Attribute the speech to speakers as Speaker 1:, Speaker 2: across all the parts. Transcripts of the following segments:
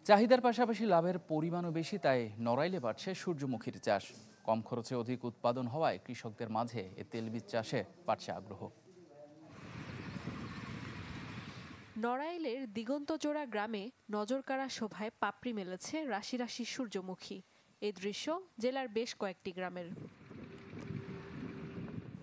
Speaker 1: চাহিদার পাশাপাশি লাভের পরিমাণও বেশি, তাই নড়াইলে বাড়ছে সূর্যমুখীর চাষ। কম খরচে অধিক উৎপাদন হওয়ায় কৃষকদের মাঝে এ তেলবীজ চাষে বাড়ছে আগ্রহ।
Speaker 2: নড়াইলের দিগন্তজোড়া গ্রামে নজরকাড়া শোভায় পাপড়ি মেলেছে রাশি রাশি সূর্যমুখী। এই দৃশ্য জেলার বেশ কয়েকটি গ্রামের।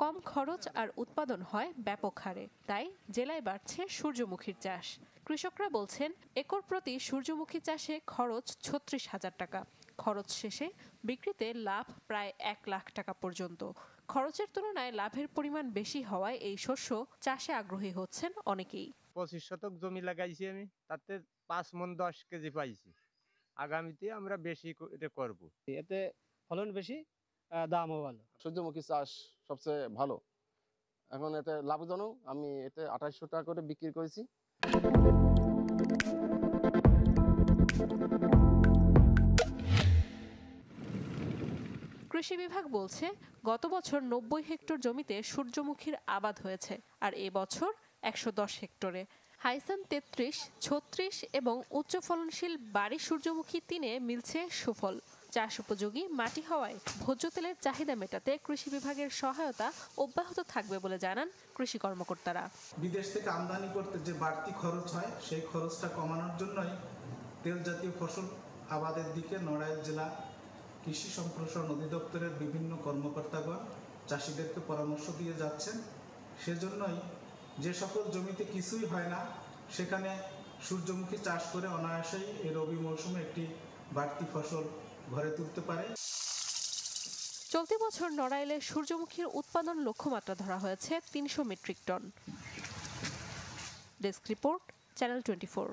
Speaker 2: কম খরচ আর উৎপাদন হয় ব্যাপক হারে, তাই জেলায় বাড়ছে সূর্যমুখীর চাষ। কৃষকরা বলছেন, একর প্রতি সূর্যমুখী চাষে খরচ ৩৬,০০০ টাকা। খরচ শেষে বিক্রিতে লাভ প্রায় ১ লাখ টাকা পর্যন্ত। খরচের তুলনায় লাভের পরিমাণ বেশি হওয়ায় এই শস্য চাষে আগ্রহী হচ্ছেন অনেকেই।
Speaker 3: ২৫ শতক জমি লাগাইছি আমি, তাতে ৫ মণ ১০ কেজি পাইছি। আগামীতে আমরা বেশি করব।
Speaker 4: এতে ফলন বেশি, দামও ভালো।
Speaker 5: সূর্যমুখী চাষ সবচেয়ে ভালো, এখন এতে লাভজনক। আমি এতে ২৮০০ টাকা করে বিক্রি করেছি।
Speaker 2: কৃষি বিভাগ বলছে, গত বছর ৯০ হেক্টর জমিতে সূর্যমুখীর আবাদ হয়েছে, আর এ বছর ১১০ হেক্টরে। হাইসান ৩৩, ৩৬ এবং উচ্চ ফলনশীল বাড়ি সূর্যমুখী ৩-এ মিলছে সুফল। চাষ উপযোগী মাটি হওয়ায় ভোজ্য তেলের চাহিদা মেটাতে কৃষি বিভাগের সহায়তা অব্যাহত থাকবে বলে জানান কৃষি কর্মকর্তারা।
Speaker 6: বিদেশ থেকে আমদানি করতে যে বাড়তি খরচ হয়, সেই খরচটা কমানোর জন্যই তেল জাতীয় ফসল আবাদের দিকে নড়াইল জেলা কৃষি সম্প্রসারণ অধিদপ্তরের বিভিন্ন কর্মকর্তাগণ চাষিদেরকে পরামর্শ দিয়ে যাচ্ছেন। সেজন্যই যে সকল জমিতে কিছুই হয় না, সেখানে সূর্যমুখী চাষ করে অনায়াসেই এই রবি মৌসুমে একটি বাড়তি ফসল ঘরে তুলতে পারে।
Speaker 2: চলতি বছর নড়াইলে সূর্যমুখীর উৎপাদন লক্ষ্যমাত্রা ধরা হয়েছে ৩০০ metric ton. Desk report, channel 24।